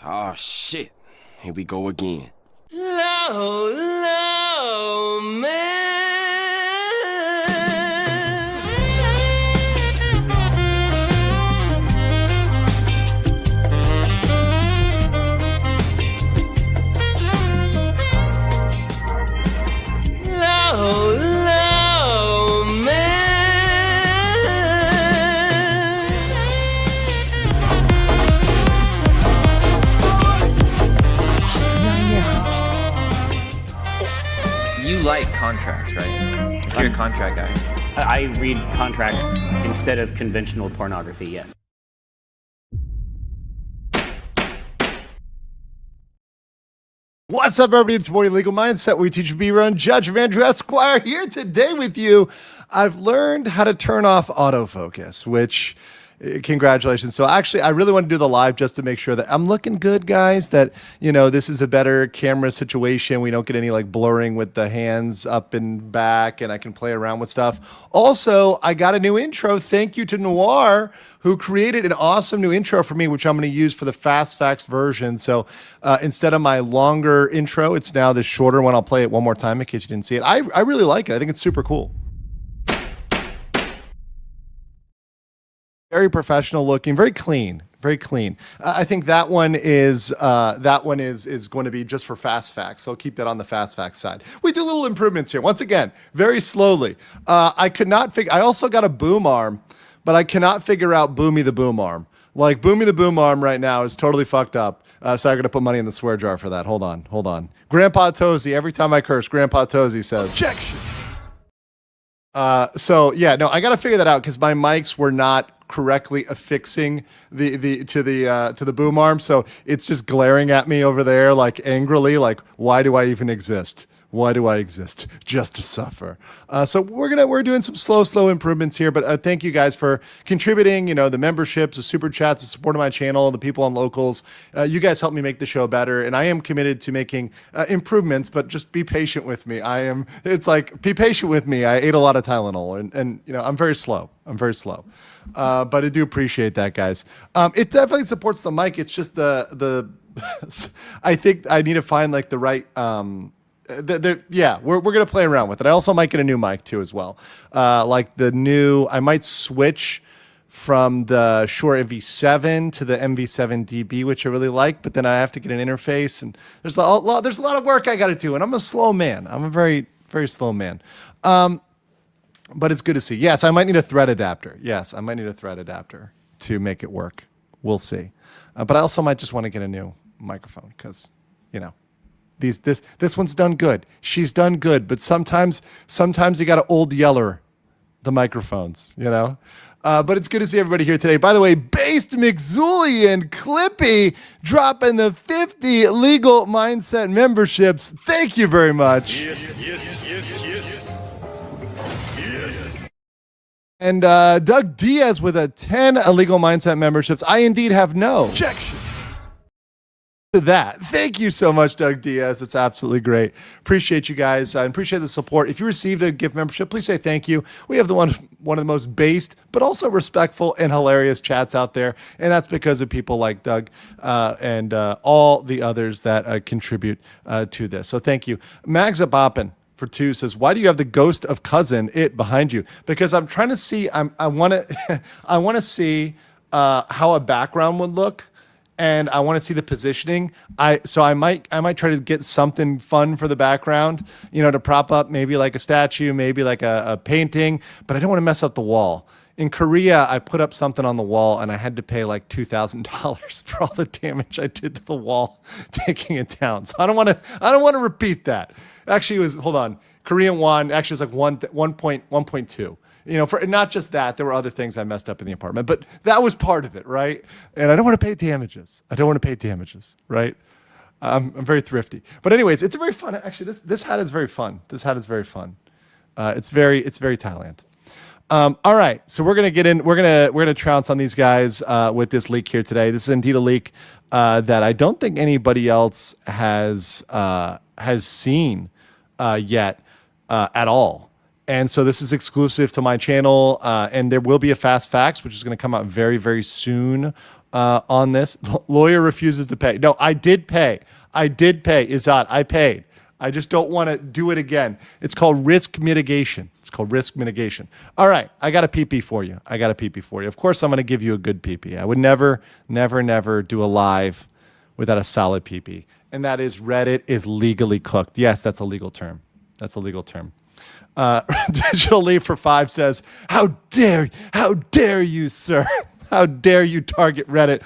Oh shit, here we go again. Low, low, man. Low, low, man. You like contracts, right? You're a contract guy. I read contracts instead of conventional pornography, yes. What's up, everybody? It's Boy Legal Mindset, where we teach you to be your own judge of Andrew Esquire. Here today with you, I've learned how to turn off autofocus, which, congratulations. So actually, I really want to do the live just to make sure that I'm looking good, guys, that, you know, this is a better camera situation. We don't get any like blurring with the hands up and back, and I can play around with stuff. Also, I got a new intro. Thank you to Noir, who created an awesome new intro for me, which I'm going to use for the Fast Facts version. So instead of my longer intro, it's now this shorter one. I'll play it one more time in case you didn't see it. I really like it. I think it's super cool. Very professional looking, very clean, very clean. I think that one is going to be just for Fast Facts. So I'll keep that on the Fast Facts side. We do little improvements here. Once again, very slowly. I could not figure. I also got a boom arm, but I cannot figure out Boomy the boom arm. Like Boomy the boom arm right now is totally fucked up. So I got to put money in the swear jar for that. Hold on. Grandpa Tozy. Every time I curse, Grandpa Tozy says objection. So yeah, no, I got to figure that out because my mics were not correctly affixing to the boom arm, so it's just glaring at me over there like angrily, like why do I even exist? Why do I exist? Just to suffer. So we're doing some slow improvements here, but thank you guys for contributing. You know, the memberships, the super chats, the support of my channel, the people on locals. You guys help me make the show better, and I am committed to making improvements. But just be patient with me. It's like be patient with me. I ate a lot of Tylenol, and you know I'm very slow. But I do appreciate that, guys. It definitely supports the mic. It's just the I think I need to find like the right. Yeah, we're gonna play around with it. I also might get a new mic too as well. Like the new, I might switch from the Shure MV7 to the MV7DB, which I really like. But then I have to get an interface, and there's a lot of work I got to do. And I'm a slow man. I'm a very slow man. But it's good to see. Yes, I might need a thread adapter. Yes, I might need a thread adapter to make it work. We'll see. But I also might just want to get a new microphone because, you know. This one's done good. She's done good, but sometimes you got to old yeller the microphones, you know. But it's good to see everybody here today. By the way, Based McZooley and Clippy dropping the 50 Legal Mindset memberships. Thank you very much. Yes. And Doug Diaz with a 10 Illegal Mindset memberships. I indeed have no objection to that. Thank you so much, Doug Diaz. It's absolutely great. Appreciate you guys. I appreciate the support. If you received a gift membership, please say thank you. We have one of the most based, but also respectful and hilarious chats out there, and that's because of people like Doug and all the others that contribute to this. So thank you. Magza Boppin for 2 says, why do you have the ghost of cousin it behind you? Because I'm trying to see. I want to see how a background would look. And I want to see the positioning. So I might try to get something fun for the background, you know, to prop up maybe like a statue, maybe like a painting, but I don't want to mess up the wall. In Korea, I put up something on the wall and I had to pay like $2,000 for all the damage I did to the wall taking it down. So I don't want to repeat that. Actually, it was, hold on, Korean won, actually it was like 1.2. You know, for not just that, there were other things I messed up in the apartment, but that was part of it, right? And I don't want to pay damages. Right? I'm very thrifty. But anyways, it's a very fun. Actually, this hat is very fun. It's very Thailand. All right, so we're gonna get in. We're gonna trounce on these guys with this leak here today. This is indeed a leak that I don't think anybody else has seen yet at all. And so this is exclusive to my channel, and there will be a fast facts, which is going to come out very, very soon on this. Lawyer refuses to pay. No, I did pay. Izzat, I paid. I just don't want to do it again. It's called risk mitigation. All right, I got a PP for you. Of course, I'm going to give you a good PP. I would never do a live without a solid PP. And that is Reddit is legally cooked. Yes, that's a legal term. Digital Leaf for 5 says, how dare you, sir? How dare you target Reddit?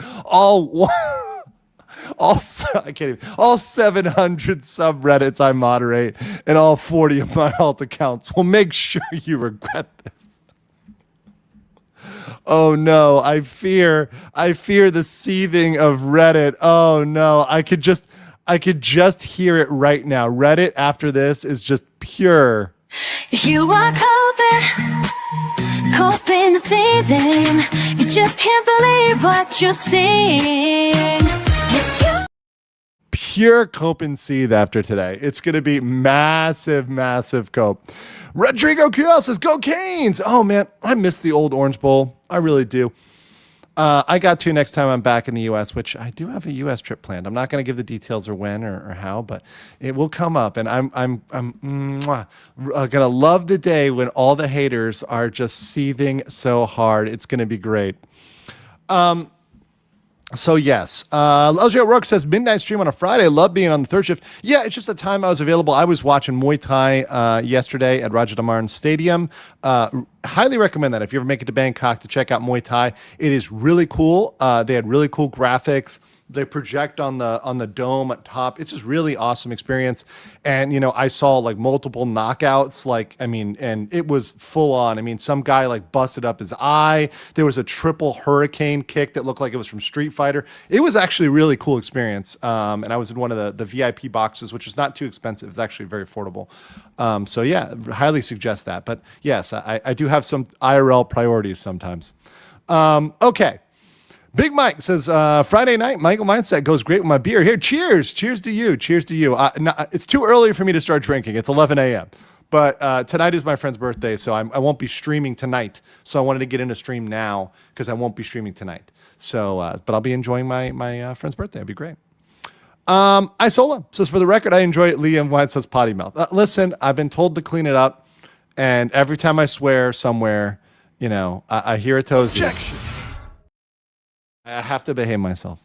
All 700 subreddits I moderate and all 40 of my alt accounts will make sure you regret this. Oh no, I fear the seething of Reddit. Oh no, I could just hear it right now. Reddit after this is just pure. You are coping the seething. You just can't believe what you're seeing. Pure cope and seethe after today. It's going to be massive cope. Rodrigo QL says, go Canes. Oh, man, I miss the old Orange Bowl. I really do. I got to next time I'm back in the U.S., which I do have a U.S. trip planned. I'm not going to give the details or when or how, but it will come up. And I'm going to love the day when all the haters are just seething so hard. It's going to be great. So yes, LJ O'Rourke says midnight stream on a Friday. I love being on the third shift. Yeah, it's just the time I was available. I was watching Muay Thai yesterday at Raja Damarn Stadium. Highly recommend that if you ever make it to Bangkok to check out Muay Thai. It is really cool. They had really cool graphics. They project on the dome at top. It's just really awesome experience. And, you know, I saw like multiple knockouts, and it was full on. I mean, some guy like busted up his eye. There was a triple hurricane kick that looked like it was from Street Fighter. It was actually a really cool experience. And I was in one of the VIP boxes, which is not too expensive. It's actually very affordable. So yeah, highly suggest that. But yes, I do have some IRL priorities sometimes. Okay. Big Mike says, Friday night, Michael Mindset goes great with my beer. Here, cheers. Cheers to you. It's too early for me to start drinking. It's 11 a.m. But tonight is my friend's birthday, so I won't be streaming tonight. So I wanted to get into stream now because I won't be streaming tonight. So, but I'll be enjoying my friend's birthday. It'll be great. Isola says, for the record, I enjoy Liam Whitesell's potty mouth. Listen, I've been told to clean it up. And every time I swear somewhere, you know, I hear a toes. Objection. I have to behave myself.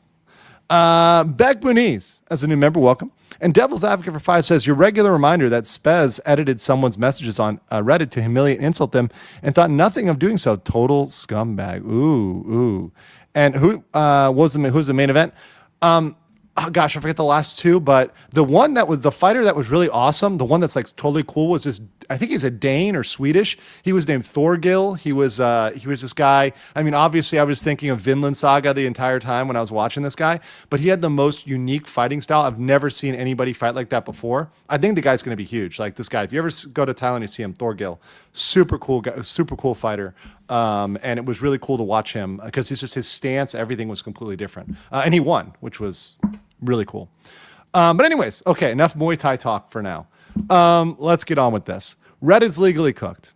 Beck Muniz, as a new member, welcome. And Devil's Advocate for 5 says, your regular reminder that Spez edited someone's messages on Reddit to humiliate and insult them and thought nothing of doing so. Total scumbag. Ooh. And who's the main event? Oh gosh, I forget the last two, but the one that was the fighter that was really awesome, the one that's like totally cool was this, I think he's a Dane or Swedish. He was named Thorgil. He was this guy. I mean, obviously I was thinking of Vinland Saga the entire time when I was watching this guy, but he had the most unique fighting style. I've never seen anybody fight like that before. I think the guy's going to be huge. Like this guy, if you ever go to Thailand, you see him, Thorgil, super cool guy, super cool fighter. And it was really cool to watch him because he's just his stance, everything was completely different. And he won, which was really cool. But anyways, okay, enough Muay Thai talk for now. Let's get on with this. Reddit's legally cooked.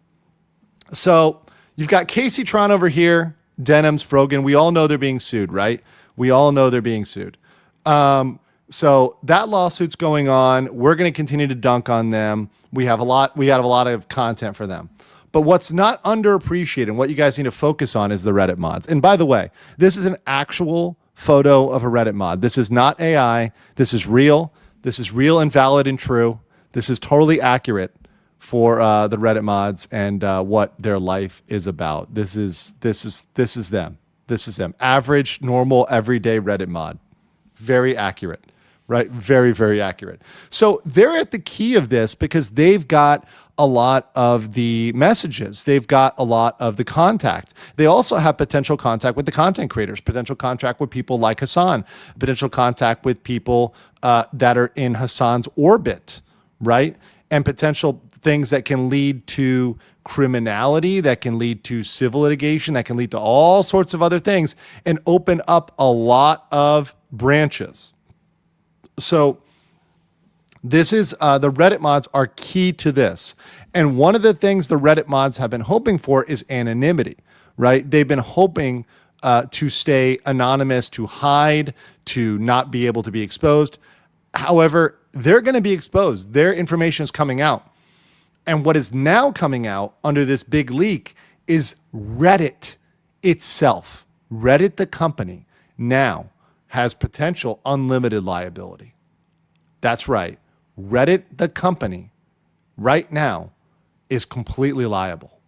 So you've got Casey Tron over here, Denims, Frogan. We all know they're being sued, right? We all know they're being sued. So that lawsuit's going on. We're going to continue to dunk on them. We have a lot of content for them. But what's not underappreciated and what you guys need to focus on is the Reddit mods. And by the way, this is an actual photo of a Reddit mod. This is not AI. This is real. This is real and valid and true. This is totally accurate for the Reddit mods and what their life is about. This is them. This is them. Average, normal, everyday Reddit mod. Very accurate, right? Very, very accurate. So they're at the key of this because they've got a lot of the messages. They've got a lot of the contact. They also have potential contact with the content creators, potential contact with people like Hassan, potential contact with people that are in Hassan's orbit, right? And potential things that can lead to criminality, that can lead to civil litigation, that can lead to all sorts of other things and open up a lot of branches. So this is the Reddit mods are key to this. And one of the things the Reddit mods have been hoping for is anonymity, right? They've been hoping to stay anonymous, to hide, to not be able to be exposed. However, they're going to be exposed. Their information is coming out. And what is now coming out under this big leak is Reddit itself. Reddit, the company, now has potential unlimited liability. That's right. Reddit, the company, right now is completely liable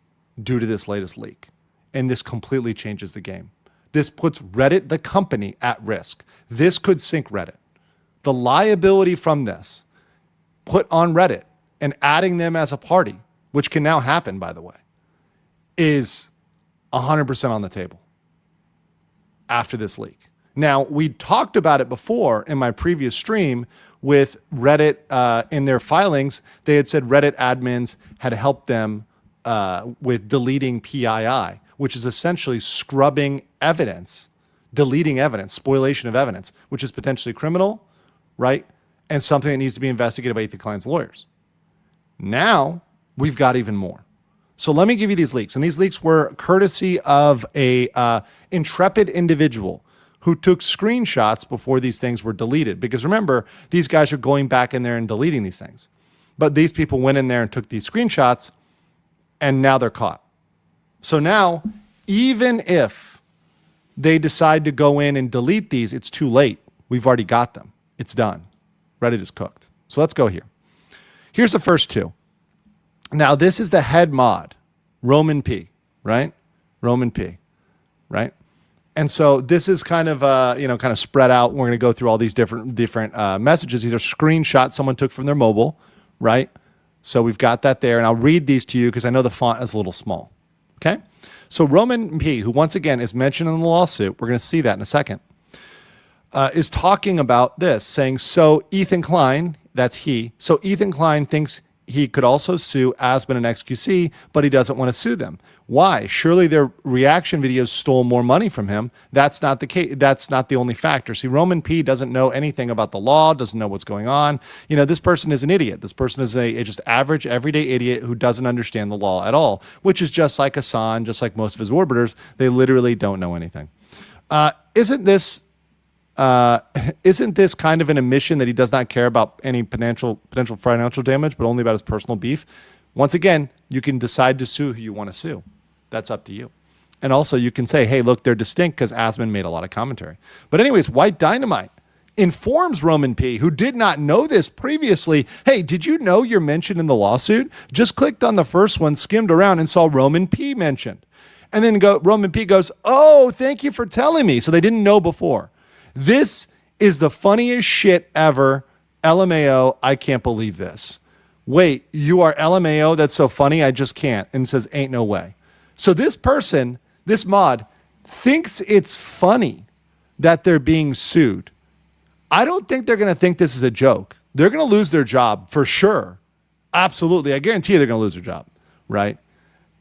due to this latest leak. And this completely changes the game. This puts Reddit, the company, at risk. This could sink Reddit. The liability from this put on Reddit and adding them as a party, which can now happen, by the way, is 100% on the table after this leak. Now, we talked about it before in my previous stream with Reddit in their filings. They had said Reddit admins had helped them with deleting PII, which is essentially scrubbing evidence, deleting evidence, spoliation of evidence, which is potentially criminal, right? And something that needs to be investigated by Ethan Klein's lawyers. Now, we've got even more. So let me give you these leaks. And these leaks were courtesy of a intrepid individual who took screenshots before these things were deleted. Because remember, these guys are going back in there and deleting these things. But these people went in there and took these screenshots, and now they're caught. So now, even if they decide to go in and delete these, it's too late. We've already got them. It's done. Reddit is cooked. So let's go here. Here's the first two. Now, this is the head mod, Roman P, right? Roman P, right? And so this is kind of, kind of spread out. We're going to go through all these different messages. These are screenshots someone took from their mobile, right? So we've got that there. And I'll read these to you because I know the font is a little small. Okay? So Roman P, who once again is mentioned in the lawsuit, we're going to see that in a second, is talking about this, saying, so Ethan Klein, that's he, so Ethan Klein thinks he could also sue Aspen and XQC, but he doesn't want to sue them. Why? Surely their reaction videos stole more money from him. That's not the case. That's not the only factor. See, Roman P doesn't know anything about the law, doesn't know what's going on. You know, this person is an idiot. This person is a just average, everyday idiot who doesn't understand the law at all, which is just like Hassan, just like most of his orbiters. They literally don't know anything. Isn't this kind of an admission that he does not care about any potential financial damage, but only about his personal beef? Once again, you can decide to sue who you want to sue. That's up to you. And also you can say, hey, look, they're distinct because Asman made a lot of commentary. But anyways, White Dynamite informs Roman P, who did not know this previously, hey, did you know you're mentioned in the lawsuit? Just clicked on the first one, skimmed around, and saw Roman P mentioned. And then Roman P goes, oh, thank you for telling me. So they didn't know before. This is the funniest shit ever. LMAO, I can't believe this. Wait, you are LMAO? That's so funny, I just can't. And says, ain't no way. So this person, this mod, thinks it's funny that they're being sued. I don't think they're going to think this is a joke. They're going to lose their job for sure. Absolutely. I guarantee you they're going to lose their job, right?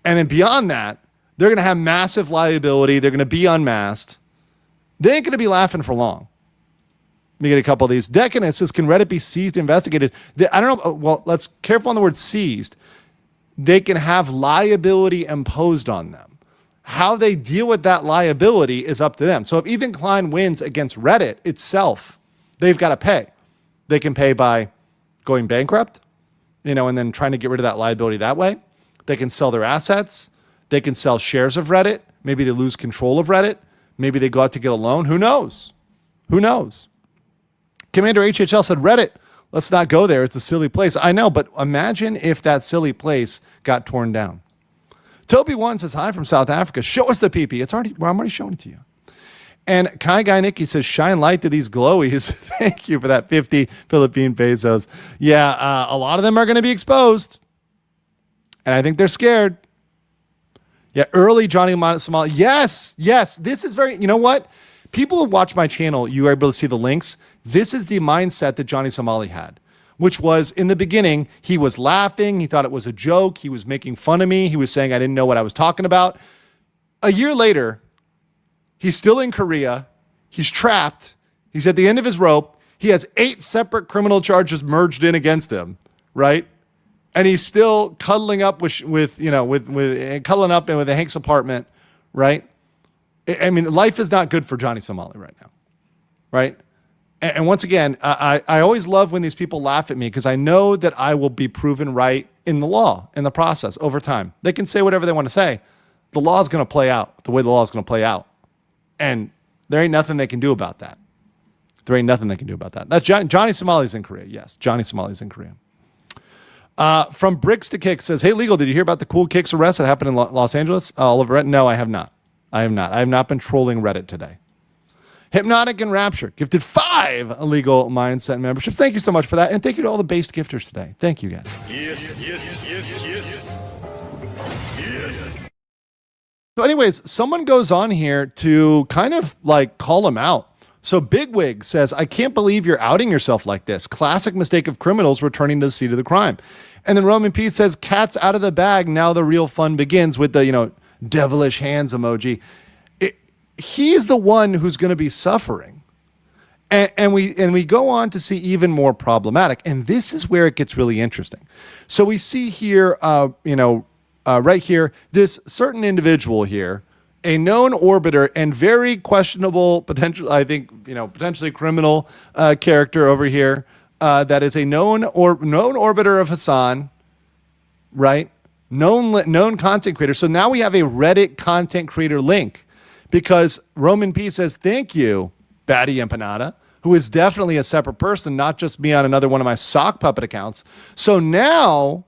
And then beyond that, they're going to have massive liability. They're going to be unmasked. They ain't going to be laughing for long. Let me get a couple of these. Decadent says, can Reddit be seized, investigated? I don't know. Well, let's careful on the word seized. They can have liability imposed on them. How they deal with that liability is up to them. So if Ethan Klein wins against Reddit itself, they've got to pay. They can pay by going bankrupt, and then trying to get rid of that liability that way. They can sell their assets. They can sell shares of Reddit. Maybe they lose control of Reddit. Maybe they go out to get a loan. Who knows? Who knows? Commander HHL said, Reddit, let's not go there. It's a silly place. I know, but imagine if that silly place got torn down. Toby1 says, hi from South Africa. Show us the PP. I'm already showing it to you. And Kai Guy Nikki says, shine light to these glowies. Thank you for that 50 Philippine pesos. Yeah, a lot of them are going to be exposed. And I think they're scared. Yeah, early Johnny Somali. Yes. This is very, you know what? People who watch my channel, you are able to see the links. This is the mindset that Johnny Somali had, which was in the beginning, he was laughing. He thought it was a joke. He was making fun of me. He was saying I didn't know what I was talking about. A year later, he's still in Korea. He's trapped. He's at the end of his rope. He has 8 separate criminal charges merged in against him, right? and he's still cuddling up with cuddling up in with a Hank's apartment, right? I mean, life is not good for Johnny Somali right now, right? And once again, I always love when these people laugh at me because I know that I will be proven right in the law, in the process, over time. They can say whatever they want to say. The law is going to play out the way the law is going to play out. And there ain't nothing they can do about that. There ain't nothing they can do about that. That's Johnny Somali's in Korea. Yes, Johnny Somali's in Korea. From Bricks to Kicks says, hey, Legal, did you hear about the cool Kicks arrest that happened in Los Angeles? All over Reddit? No, I have not. I have not been trolling Reddit today. Hypnotic and Rapture gifted 5 illegal mindset memberships. Thank you so much for that. And thank you to all the based gifters today. Thank you, guys. So anyways, someone goes on here to kind of like call him out. So Bigwig says, I can't believe you're outing yourself like this. Classic mistake of criminals returning to the seat of the crime. And then Roman P says, cat's out of the bag. Now the real fun begins with the, devilish hands emoji. He's the one who's going to be suffering. And we go on to see even more problematic. And this is where it gets really interesting. So we see here, right here, this certain individual here, a known orbiter and very questionable potential, I think, potentially criminal character over here, that is a known orbiter of Hassan, right? Known content creator. So now we have a Reddit content creator link because Roman P says, thank you, Batty Empanada, who is definitely a separate person, not just me on another one of my sock puppet accounts. So now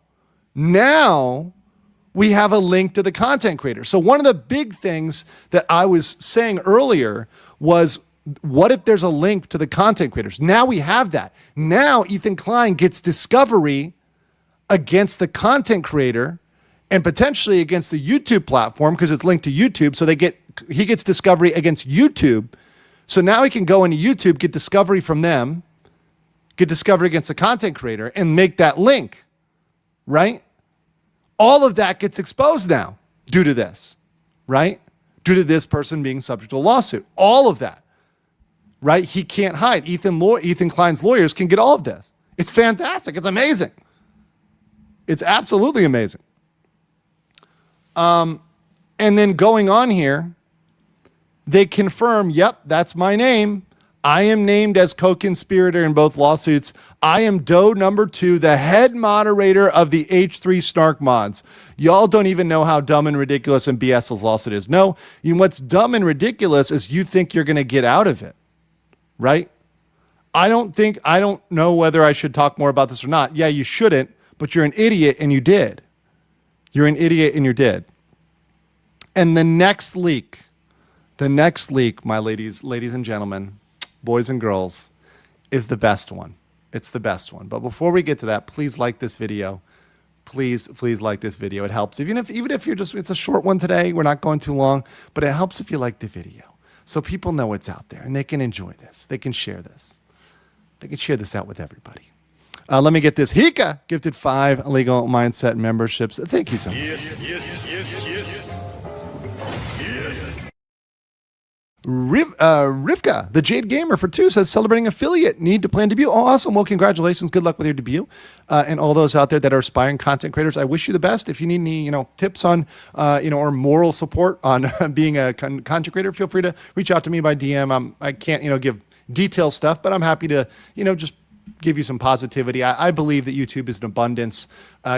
we have a link to the content creator. So one of the big things that I was saying earlier was, what if there's a link to the content creators? Now we have that. Now Ethan Klein gets discovery against the content creator and potentially against the YouTube platform because it's linked to YouTube. So he gets discovery against YouTube. So now he can go into YouTube, get discovery from them, get discovery against the content creator and make that link, right? All of that gets exposed now due to this, right? Due to this person being subject to a lawsuit. All of that, right? He can't hide. Ethan Klein's lawyers can get all of this. It's fantastic. It's amazing. It's absolutely amazing. And then going on here, they confirm, yep, that's my name. I am named as co-conspirator in both lawsuits. I am Doe number 2, the head moderator of the H3 Snark mods. Y'all don't even know how dumb and ridiculous and BS this lawsuit is. No, what's dumb and ridiculous is you think you're going to get out of it, right? I don't know whether I should talk more about this or not. Yeah, you shouldn't, but you're an idiot and you did. You're an idiot and you did. And the next leak, my ladies and gentlemen, boys and girls, is the best one. It's the best one. But before we get to that, please like this video. Please like this video. It helps. Even if it's a short one today, we're not going too long, but it helps if you like the video. So people know it's out there and they can enjoy this. They can share this. They can share this out with everybody. Let me get this. Hika gifted 5 illegal mindset memberships. Thank you so much. Rivka, the Jade Gamer for 2 says celebrating affiliate, need to plan debut. Oh, awesome. Well, congratulations. Good luck with your debut. And all those out there that are aspiring content creators, I wish you the best. If you need any, tips on, or moral support on being a content creator, feel free to reach out to me by DM. I can't, give detailed stuff, but I'm happy to, just give you some positivity. I believe that YouTube is an abundance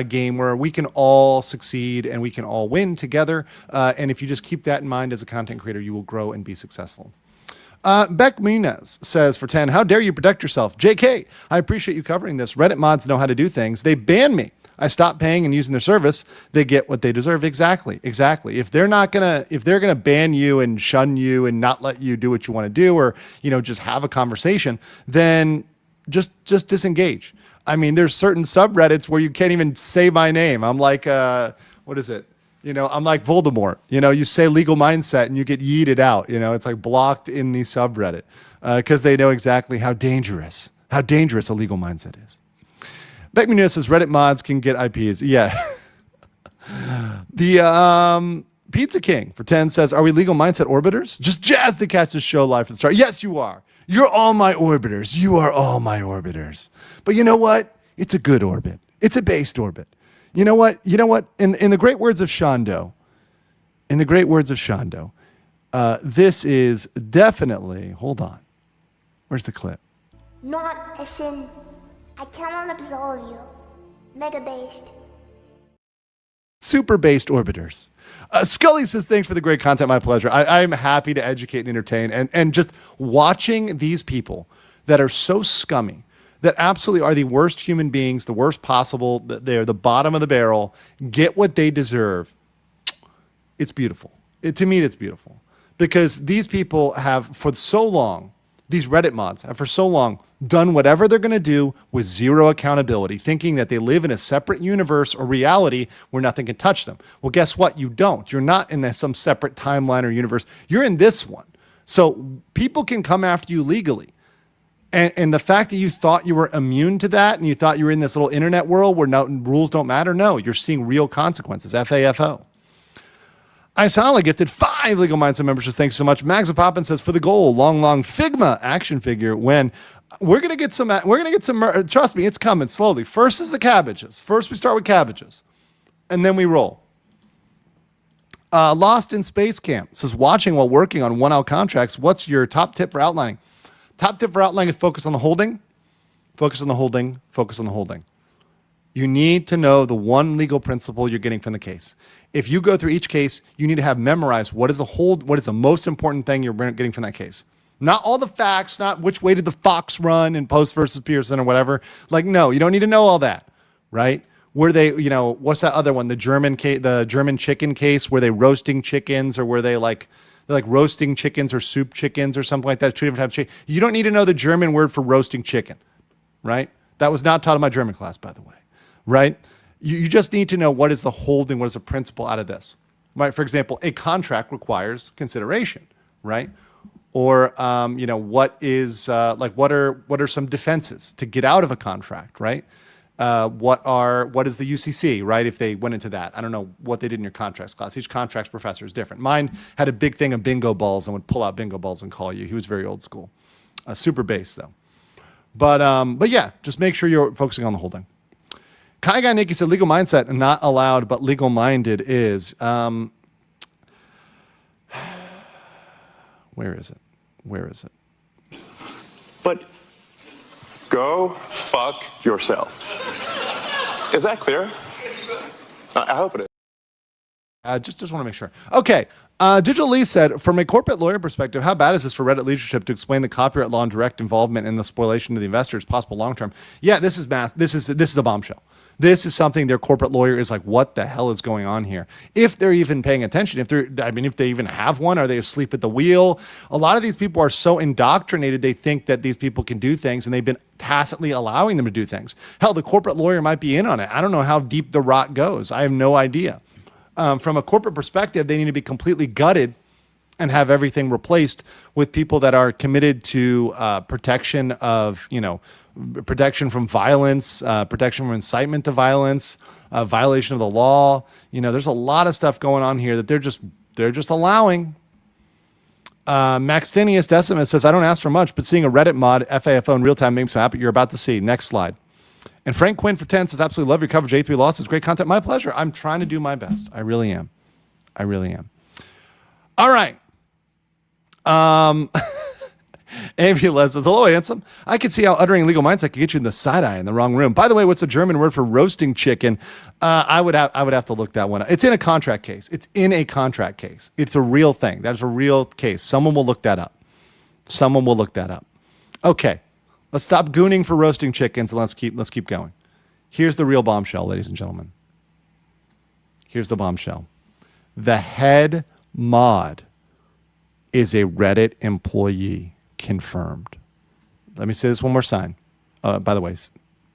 game where we can all succeed and we can all win together. And if you just keep that in mind as a content creator, you will grow and be successful. Beck Munez says for 10, how dare you protect yourself? JK, I appreciate you covering this. Reddit mods know how to do things. They banned me. I stopped paying and using their service. They get what they deserve. Exactly. If they're gonna ban you and shun you and not let you do what you want to do, or just have a conversation, then just disengage. I mean, there's certain subreddits where you can't even say my name. I'm like, what is it? I'm like Voldemort. You say legal mindset and you get yeeted out. It's like blocked in the subreddit because they know exactly how dangerous a legal mindset is. Beck Muniz says Reddit mods can get IPs. Yeah. The Pizza King for 10 says, are we legal mindset orbiters? Just jazz to catch the show live from the start. Yes, you are. You're all my orbiters. You are all my orbiters. But you know what? It's a good orbit. It's a based orbit. You know what? In the great words of Shondo, this is definitely, hold on. Where's the clip? Not as in, I cannot absolve you. Mega based. Super based orbiters. Scully says, thanks for the great content. My pleasure. I'm happy to educate and entertain. And just watching these people that are so scummy, that absolutely are the worst human beings, the worst possible, they're the bottom of the barrel, get what they deserve. It's beautiful. To me, it's beautiful. Because these people have for so long, these Reddit mods have for so long done whatever they're going to do with zero accountability, thinking that they live in a separate universe or reality where nothing can touch them. Well, guess what? You don't. You're not in some separate timeline or universe. You're in this one. So people can come after you legally. And the fact that you thought you were immune to that and you thought you were in this little internet world where rules don't matter, no, you're seeing real consequences. FAFO. Isala gifted 5 Legal Mindset memberships. Thanks so much. Mags Poppin says, for the goal, long Figma action figure. When we're gonna get some, trust me, it's coming slowly. First is the cabbages. First we start with cabbages, and then we roll. Lost in Space Camp says, watching while working on 1L contracts. What's your top tip for outlining? Top tip for outlining is focus on the holding. Focus on the holding. Focus on the holding. You need to know the one legal principle you're getting from the case. If you go through each case, you need to have memorized what is the most important thing you're getting from that case. Not all the facts, not which way did the fox run in Post versus Pearson or whatever. Like, no, you don't need to know all that, right? Were they, what's that other one? The German chicken case, were they roasting chickens, or were they're like roasting chickens or soup chickens or something like that? Two different types of chicken. You don't need to know the German word for roasting chicken, right? That was not taught in my German class, by the way, right? You just need to know what is the holding, what is the principle out of this, right? For example, a contract requires consideration, right? Or, what is, what are some defenses to get out of a contract, right? What is the UCC, right? If they went into that, I don't know what they did in your contracts class. Each contracts professor is different. Mine had a big thing of bingo balls and would pull out bingo balls and call you. He was very old school, super base though. But yeah, just make sure you're focusing on the holding. Kai Guy Nikki said, legal mindset not allowed, but legal minded is. Where is it? But go fuck yourself. Is that clear? I hope it is. Just want to make sure. Okay. Digital Lee said, from a corporate lawyer perspective, how bad is this for Reddit leadership to explain the copyright law and direct involvement in the spoliation to the investors possible long term? Yeah, this is This is a bombshell. This is something their corporate lawyer is like, what the hell is going on here? If they're even paying attention, if they even have one, are they asleep at the wheel? A lot of these people are so indoctrinated, they think that these people can do things, and they've been tacitly allowing them to do things. Hell, the corporate lawyer might be in on it. I don't know how deep the rot goes. I have no idea. From a corporate perspective, they need to be completely gutted and have everything replaced with people that are committed to protection from violence, protection from incitement to violence, violation of the law. There's a lot of stuff going on here that they're just allowing. Maxtinius Decimus says, I don't ask for much, but seeing a Reddit mod FAFO in real time makes me so happy. You're about to see. Next slide. And Frank Quinn for 10 says, absolutely love your coverage. A3 losses. Great content. My pleasure. I'm trying to do my best. I really am. All right. Ambulance says, hello, handsome. I can see how uttering legal mindset can get you in the side eye in the wrong room. By the way, what's the German word for roasting chicken? I would have to look that one up. It's in a contract case. It's a real thing. That's a real case. Someone will look that up. Okay. Let's stop gooning for roasting chickens and let's keep going. Here's the real bombshell, ladies and gentlemen. Here's the bombshell. The head mod is a Reddit employee. Confirmed. Let me say this one more time. By the way,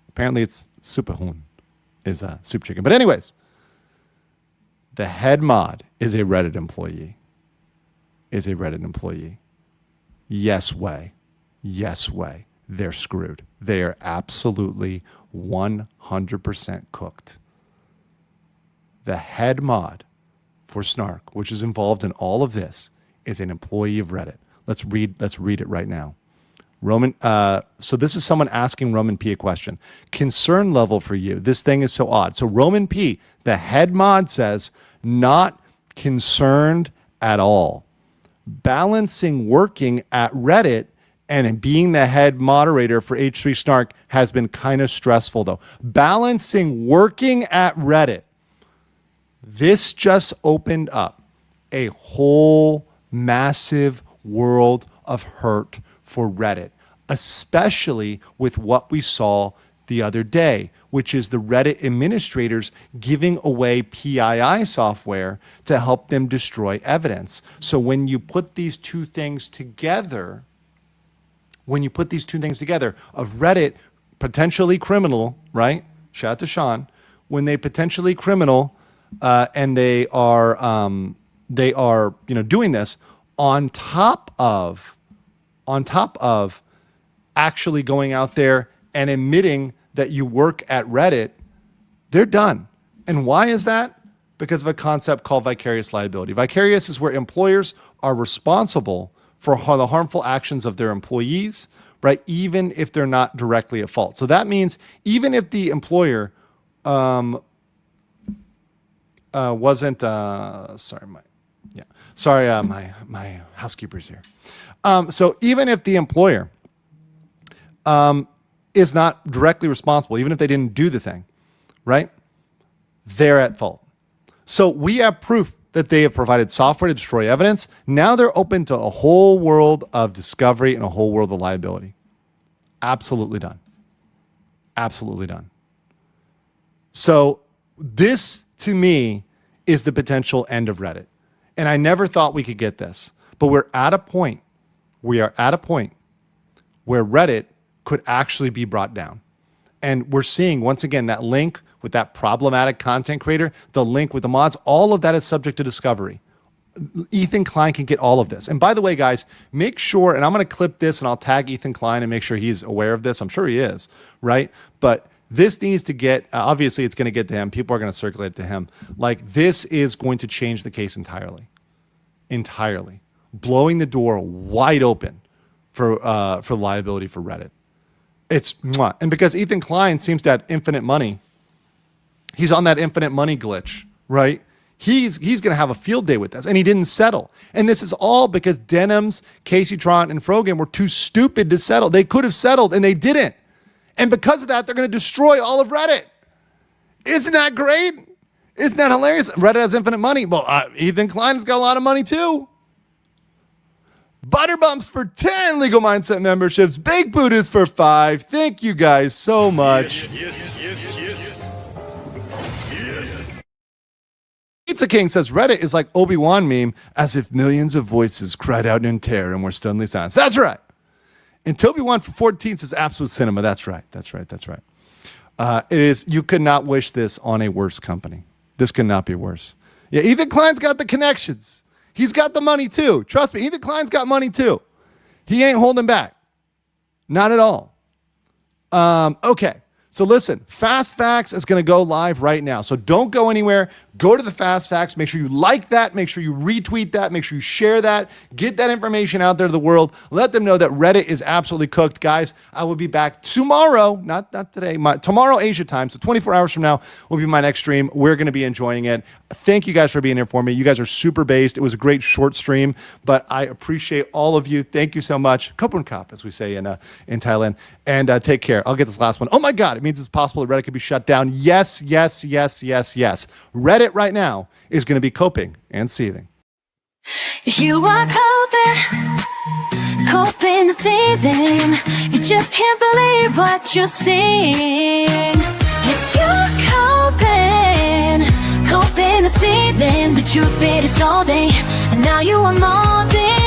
apparently it's Superhuhn is a soup chicken. But anyways, the head mod is a Reddit employee. Yes way. They're screwed. They are absolutely 100% cooked. The head mod for Snark, which is involved in all of this, is an employee of Reddit. Let's read it right now. So this is someone asking Roman P a question. Concern level for you. This thing is so odd. So Roman P, the head mod, says, not concerned at all. Balancing working at Reddit and being the head moderator for H3 Snark has been kind of stressful, though. Balancing working at Reddit. This just opened up a whole massive world of hurt for Reddit, especially with what we saw the other day, which is the Reddit administrators giving away PII software to help them destroy evidence. So when you put these two things together, of Reddit potentially criminal, right? Shout out to Sean. When they potentially criminal, and they are doing this on top of actually going out there and admitting that you work at Reddit, they're done. And why is that? Because of a concept called vicarious liability. Vicarious is where employers are responsible for the harmful actions of their employees, right? Even if they're not directly at fault. So that means even if the employer my housekeeper's here. So even if the employer is not directly responsible, even if they didn't do the thing, right? They're at fault. So we have proof that they have provided software to destroy evidence. Now they're open to a whole world of discovery and a whole world of liability. Absolutely done. Absolutely done. So this, to me, is the potential end of Reddit. And I never thought we could get this. But we are at a point where Reddit could actually be brought down. And we're seeing, once again, that link with that problematic content creator, the link with the mods, all of that is subject to discovery. Ethan Klein can get all of this. And by the way, guys, make sure, and I'm going to clip this and I'll tag Ethan Klein and make sure he's aware of this. I'm sure he is, right? But this needs to get, obviously it's going to get to him. People are going to circulate it to him. Like, this is going to change the case entirely. Entirely. Blowing the door wide open for liability for Reddit. It's mwah. And because Ethan Klein seems to have infinite money, he's on that infinite money glitch, right? He's going to have a field day with this, and he didn't settle. And this is all because Denims, Casey Trant, and Frogan were too stupid to settle. They could have settled, and they didn't. And because of that, they're going to destroy all of Reddit. Isn't that great? Isn't that hilarious? Reddit has infinite money. Well, Ethan Klein's got a lot of money too. Butterbumps for 10 Legal Mindset memberships. Big Buddhas for 5. Thank you guys so much. Yes. Pizza King says Reddit is like Obi-Wan meme, as if millions of voices cried out in terror and were stunnedly silenced. That's right. And Toby1 for 14 says absolute cinema. That's right. It is. You could not wish this on a worse company. This could not be worse. Yeah, Ethan Klein's got the connections. He's got the money too. Trust me, Ethan Klein's got money too. He ain't holding back. Not at all. Okay. So listen, Fast Facts is going to go live right now. So don't go anywhere. Go to the Fast Facts. Make sure you like that. Make sure you retweet that. Make sure you share that. Get that information out there to the world. Let them know that Reddit is absolutely cooked. Guys, I will be back tomorrow, not today, tomorrow Asia time. So 24 hours from now will be my next stream. We're going to be enjoying it. Thank you guys for being here for me. You guys are super based. It was a great short stream, but I appreciate all of you. Thank you so much. Kopun Kap, as we say in Thailand. And take care. I'll get this last one. Oh my God, it means it's possible that Reddit could be shut down. Yes. Reddit right now is going to be coping and seething. You are coping and seething. You just can't believe what you're seeing. It's you coping and seething. The truth it is all day, and now you are molding.